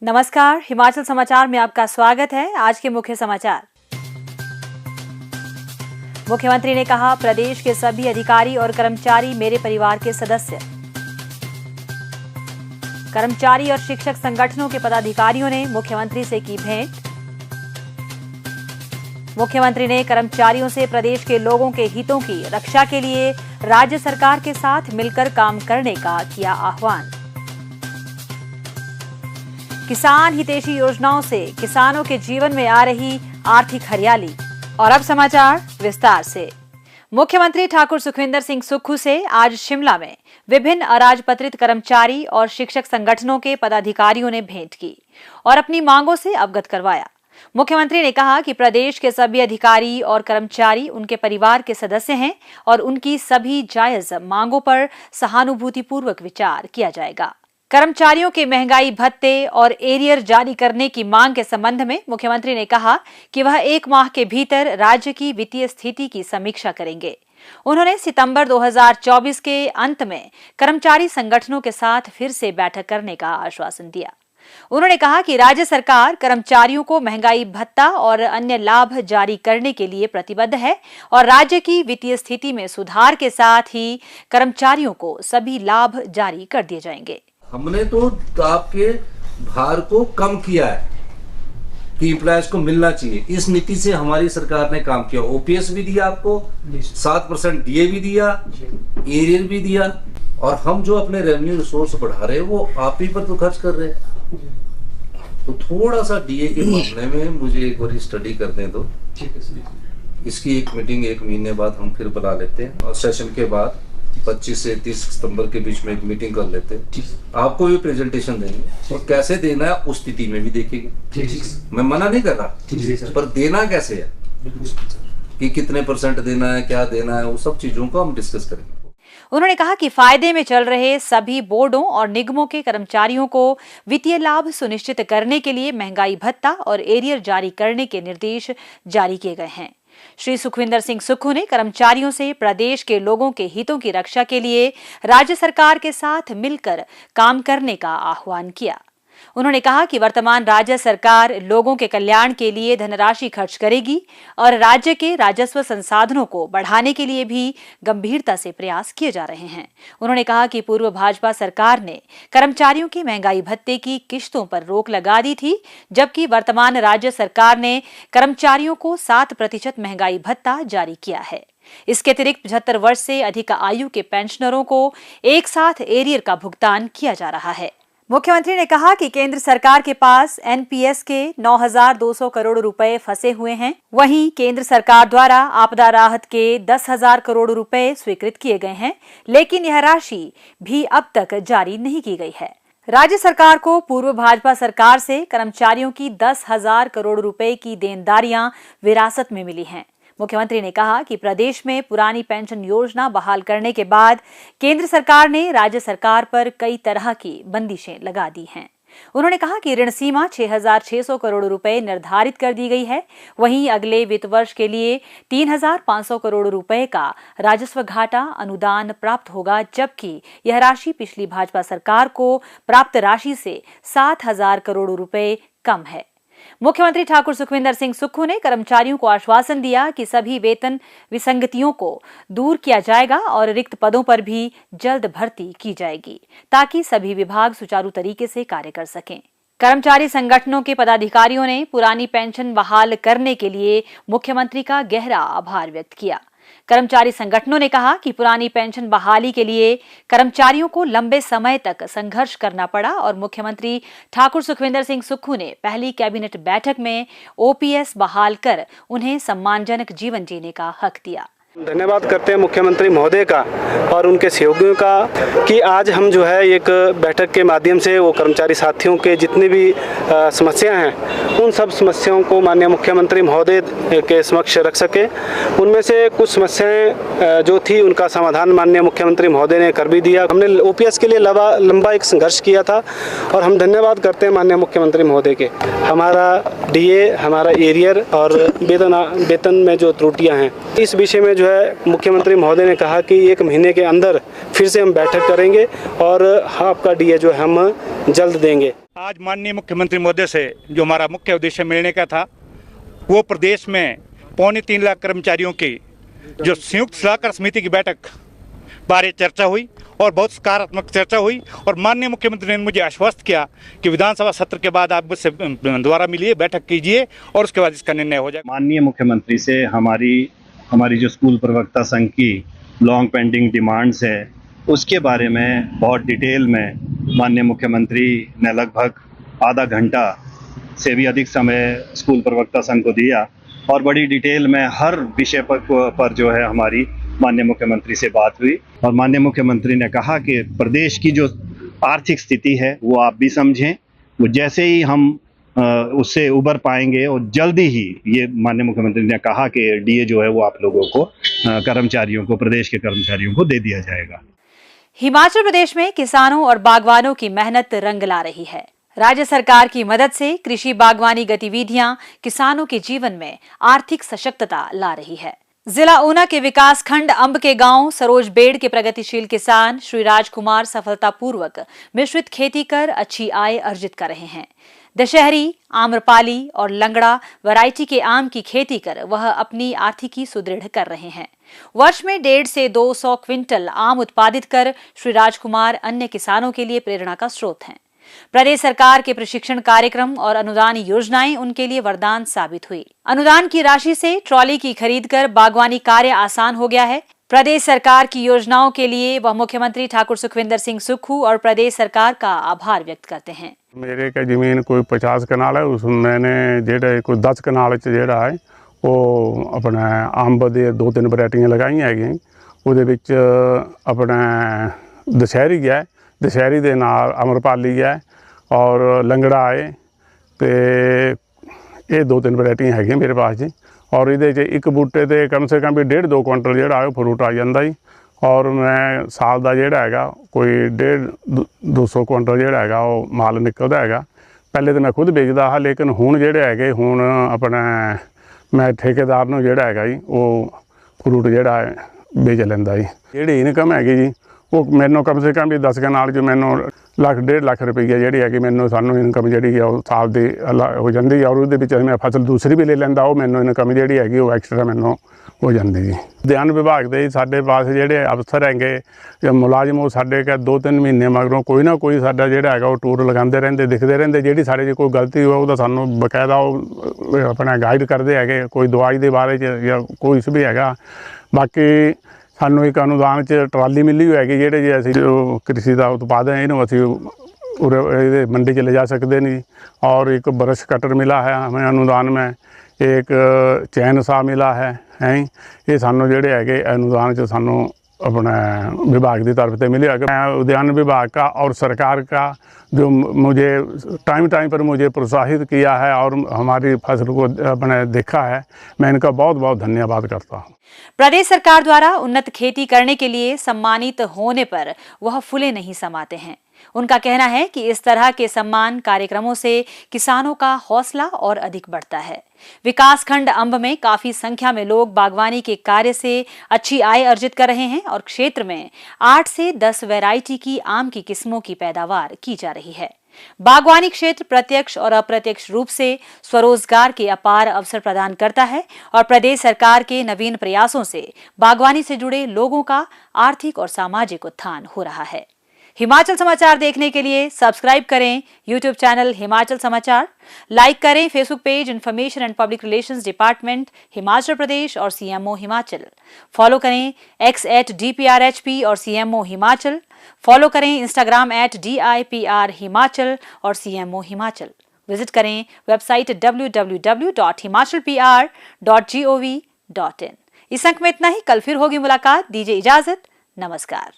नमस्कार, हिमाचल समाचार में आपका स्वागत है। आज के मुख्य समाचार। मुख्यमंत्री ने कहा, प्रदेश के सभी अधिकारी और कर्मचारी मेरे परिवार के सदस्य। कर्मचारी और शिक्षक संगठनों के पदाधिकारियों ने मुख्यमंत्री से की भेंट। मुख्यमंत्री ने कर्मचारियों से प्रदेश के लोगों के हितों की रक्षा के लिए राज्य सरकार के साथ मिलकर काम करने का किया आह्वान। किसान हितैषी योजनाओं से किसानों के जीवन में आ रही आर्थिक हरियाली। और अब समाचार विस्तार से। मुख्यमंत्री ठाकुर सुखविंदर सिंह सुक्खू से आज शिमला में विभिन्न अराजपत्रित कर्मचारी और शिक्षक संगठनों के पदाधिकारियों ने भेंट की और अपनी मांगों से अवगत करवाया। मुख्यमंत्री ने कहा कि प्रदेश के सभी अधिकारी और कर्मचारी उनके परिवार के सदस्य हैं और उनकी सभी जायज मांगों पर सहानुभूतिपूर्वक विचार किया जाएगा। कर्मचारियों के महंगाई भत्ते और एरियर जारी करने की मांग के संबंध में मुख्यमंत्री ने कहा कि वह 1 माह के भीतर राज्य की वित्तीय स्थिति की समीक्षा करेंगे। उन्होंने सितंबर 2024 के अंत में कर्मचारी संगठनों के साथ फिर से बैठक करने का आश्वासन दिया। उन्होंने कहा कि राज्य सरकार कर्मचारियों को महंगाई भत्ता और अन्य लाभ जारी करने के लिए प्रतिबद्ध है और राज्य की वित्तीय स्थिति में सुधार के साथ ही कर्मचारियों को सभी लाभ जारी कर दिए जाएंगे। हमने तो आपके भार को कम किया है कि एम्प्लॉयज को मिलना चाहिए। इस नीति से हमारी सरकार ने काम किया। ओपीएस भी दिया आपको, 7% डीए भी दिया, एरियर भी दिया, और हम जो अपने रेवेन्यू रिसोर्स बढ़ा रहे हैं वो आप ही पर तो खर्च कर रहे हैं। तो थोड़ा सा डीए के मामले में मुझे एक बार स्टडी करने दो। इसकी एक मीटिंग 1 महीने बाद हम फिर बुला लेते हैं और सेशन के बाद 25 से 30 सितंबर के बीच में एक मीटिंग कर लेते हैं। आपको भी प्रेजेंटेशन देंगे और कैसे देना है उस स्थिति में भी देखेंगे। मैं मना नहीं कर रहा, पर देना कैसे है, कि कितने % देना है, क्या देना है, वो सब चीजों को हम डिस्कस करेंगे। उन्होंने कहा कि फायदे में चल रहे सभी बोर्डों और निगमों के कर्मचारियों को वित्तीय लाभ सुनिश्चित करने के लिए महंगाई भत्ता और एरियर जारी करने के निर्देश जारी किए गए हैं। श्री सुखविंदर सिंह सुक्खू ने कर्मचारियों से प्रदेश के लोगों के हितों की रक्षा के लिए राज्य सरकार के साथ मिलकर काम करने का आह्वान किया। उन्होंने कहा कि वर्तमान राज्य सरकार लोगों के कल्याण के लिए धनराशि खर्च करेगी और राज्य के राजस्व संसाधनों को बढ़ाने के लिए भी गंभीरता से प्रयास किए जा रहे हैं। उन्होंने कहा कि पूर्व भाजपा सरकार ने कर्मचारियों के महंगाई भत्ते की किश्तों पर रोक लगा दी थी, जबकि वर्तमान राज्य सरकार ने कर्मचारियों को 7% महंगाई भत्ता जारी किया है। इसके अतिरिक्त 75 वर्ष से अधिक आयु के पेंशनरों को एक साथ एरियर का भुगतान किया जा रहा है। मुख्यमंत्री ने कहा कि केंद्र सरकार के पास एनपीएस के 9,200 करोड़ रुपए फंसे हुए हैं। वहीं केंद्र सरकार द्वारा आपदा राहत के 10,000 करोड़ रुपए स्वीकृत किए गए हैं, लेकिन यह राशि भी अब तक जारी नहीं की गई है। राज्य सरकार को पूर्व भाजपा सरकार से कर्मचारियों की 10,000 करोड़ रुपए की देनदारियां विरासत में मिली हैं। मुख्यमंत्री ने कहा कि प्रदेश में पुरानी पेंशन योजना बहाल करने के बाद केंद्र सरकार ने राज्य सरकार पर कई तरह की बंदिशें लगा दी हैं। उन्होंने कहा कि ऋण सीमा 6,600 करोड़ रुपए निर्धारित कर दी गई है। वहीं अगले वित्त वर्ष के लिए 3,500 करोड़ रुपए का राजस्व घाटा अनुदान प्राप्त होगा, जबकि यह राशि पिछली भाजपा सरकार को प्राप्त राशि से 7,000 करोड़ रुपए कम है। मुख्यमंत्री ठाकुर सुखविंदर सिंह सुक्खू ने कर्मचारियों को आश्वासन दिया कि सभी वेतन विसंगतियों को दूर किया जाएगा और रिक्त पदों पर भी जल्द भर्ती की जाएगी, ताकि सभी विभाग सुचारू तरीके से कार्य कर सकें। कर्मचारी संगठनों के पदाधिकारियों ने पुरानी पेंशन बहाल करने के लिए मुख्यमंत्री का गहरा आभार व्यक्त किया। कर्मचारी संगठनों ने कहा कि पुरानी पेंशन बहाली के लिए कर्मचारियों को लंबे समय तक संघर्ष करना पड़ा और मुख्यमंत्री ठाकुर सुखविंदर सिंह सुक्खू ने पहली कैबिनेट बैठक में ओपीएस बहाल कर उन्हें सम्मानजनक जीवन जीने का हक दिया। धन्यवाद करते हैं मुख्यमंत्री महोदय का और उनके सहयोगियों का कि आज हम जो है एक बैठक के माध्यम से वो कर्मचारी साथियों के जितनी भी समस्याएं हैं उन सब समस्याओं को माननीय मुख्यमंत्री महोदय के समक्ष रख सके। उनमें से कुछ समस्याएं जो थी उनका समाधान माननीय मुख्यमंत्री महोदय ने कर भी दिया। हमने ओपीएस के लिए लंबा एक संघर्ष किया था और हम धन्यवाद करते हैं माननीय मुख्यमंत्री महोदय के। हमारा डीए, हमारा एरियर और वेतन में जो त्रुटियाँ हैं, इस विषय में जो है मुख्यमंत्री महोदय ने कहा कि 1 महीने के अंदर फिर से हम बैठक करेंगे और आपका डीए जो है हम जल्द देंगे। आज माननीय मुख्यमंत्री महोदय से जो हमारा मुख्य उद्देश्य मिलने का था, वो प्रदेश में 3.25 लाख कर्मचारियों की जो संयुक्त सलाहकार समिति की बैठक बारे चर्चा हुई और बहुत सकारात्मक चर्चा हुई। और माननीय मुख्यमंत्री ने मुझे आश्वस्त किया कि विधानसभा सत्र के बाद आप मुझसे दोबारा मिलिए, बैठक कीजिए और उसके बाद इसका निर्णय हो जाएगा। माननीय मुख्यमंत्री से हमारी जो स्कूल प्रवक्ता संघ की लॉन्ग पेंडिंग डिमांड्स है, उसके बारे में बहुत डिटेल में माननीय मुख्यमंत्री ने लगभग आधा घंटा से भी अधिक समय स्कूल प्रवक्ता संघ को दिया और बड़ी डिटेल में हर विषय पर जो है हमारी माननीय मुख्यमंत्री से बात हुई। और माननीय मुख्यमंत्री ने कहा कि प्रदेश की जो आर्थिक स्थिति है वो आप भी समझें, वो जैसे ही हम उससे उबर पाएंगे और जल्दी ही ये माननीय मुख्यमंत्री ने कहा कि डीए जो है वो आप लोगों को कर्मचारियों को, प्रदेश के कर्मचारियों को दे दिया जाएगा। हिमाचल प्रदेश में किसानों और बागवानों की मेहनत रंग ला रही है। राज्य सरकार की मदद से कृषि बागवानी गतिविधियां किसानों के जीवन में आर्थिक सशक्तता ला रही है। जिला ऊना के विकास खंड अंब के गांव सरोज बेड़ के प्रगतिशील किसान श्री राजकुमार सफलतापूर्वक मिश्रित खेती कर अच्छी आय अर्जित कर रहे हैं। दशहरी, आम्रपाली और लंगड़ा वैरायटी के आम की खेती कर वह अपनी आर्थिकी सुदृढ़ कर रहे हैं। वर्ष में 150 से 200 क्विंटल आम उत्पादित कर श्री राजकुमार अन्य किसानों के लिए प्रेरणा का स्रोत हैं। प्रदेश सरकार के प्रशिक्षण कार्यक्रम और अनुदान योजनाएं उनके लिए वरदान साबित हुई। अनुदान की राशि से ट्रॉली की खरीद कर बागवानी कार्य आसान हो गया है। प्रदेश सरकार की योजनाओं के लिए वह मुख्यमंत्री ठाकुर सुखविंदर सिंह सुक्खू और प्रदेश सरकार का आभार व्यक्त करते हैं। मेरे का जमीन कोई 50 कनाल है, उसमें मैंने जेड़ा कोई 10 कनाल जेड़ा है वो अपने अंब दे 2-3 वैरायटियां लगाई है। ਉਹਦੇ ਵਿੱਚ अपने दशहरी है, दशहरी ਦੇ ਨਾਲ अमरपाली है और लंगड़ा है, तो ये 2-3 वैरायटियां है मेरे पास जी। और ये एक बूटे ते कम से कम भी 1.5-2 कुंटल जोड़ा है फ्रूट आ जाता जी। और मैं साल का जोड़ा है कोई 150-200 कुंटल जोड़ा है वो माल निकलता है। पहले तो मैं खुद बेचता हाँ, लेकिन हुण जोड़े है हुण अपने मैं ठेकेदार नूं जोड़ा है जी वो फ्रूट जोड़ा है बेच लेंदा जी। जी इनकम हैगी जी वो मैनू कम से कम भी 10 कनाल जो मैनू 1.5 लाख रुपये जी है मैनू सानू इनकम जी साल की हो जाती है। और वो मैं फसल दूसरी भी ले लेंदा वो मैनू इनकम जी है वो एक्सट्रा मैनू हो जाती जी। उद्यान विभाग के साढ़े पास जोड़े अफसर है मुलाजम वो साढ़े 2-3 महीने मगरों कोई ना कोई साडा जोड़ा है वो टूर लगाते रहते, दिखते रहते। जी साढ़े कोई गलती हो सानू बकायदा अपना गाइड करते हैं, कोई दवाई के बारे या कोई भी है। बाकी सानू एक अनुदान च ट्राली मिली हुई है जोड़े जी असी जो कृषि का उत्पादन है इन्हों असी उरे मंडी च ले जा सकते नहीं। और एक ब्रश कटर मिला है हमें अनुदान में, एक चैन सा मिला है ये सानू जोड़े है अनुदान च सानू अपने विभाग की तरफ से मिले। उद्यान विभाग का और सरकार का जो मुझे टाइम पर मुझे प्रोत्साहित किया है और हमारी फसल को अपने देखा है, मैं इनका बहुत बहुत धन्यवाद करता हूँ। प्रदेश सरकार द्वारा उन्नत खेती करने के लिए सम्मानित होने पर वह फूले नहीं समाते हैं। उनका कहना है कि इस तरह के सम्मान कार्यक्रमों से किसानों का हौसला और अधिक बढ़ता है। विकास खंड अंब में काफी संख्या में लोग बागवानी के कार्य से अच्छी आय अर्जित कर रहे हैं और क्षेत्र में 8 से 10 वैरायटी की आम की किस्मों की पैदावार की जा रही है। बागवानी क्षेत्र प्रत्यक्ष और अप्रत्यक्ष रूप से स्वरोजगार के अपार अवसर प्रदान करता है और प्रदेश सरकार के नवीन प्रयासों से बागवानी से जुड़े लोगों का आर्थिक और सामाजिक उत्थान हो रहा है। हिमाचल समाचार देखने के लिए सब्सक्राइब करें यूट्यूब चैनल हिमाचल समाचार, लाइक करें Facebook page information and public relations department Himachal Pradesh और सीएमओ हिमाचल, फॉलो करें X @DPRHP और सीएमओ हिमाचल, फॉलो करें इंस्टाग्राम @DIPR हिमाचल और सीएमओ हिमाचल। विजिट करें वेबसाइट www.himachalpr.gov.in। इस अंक में इतना ही, कल फिर होगी मुलाकात। दीजिए इजाजत, नमस्कार।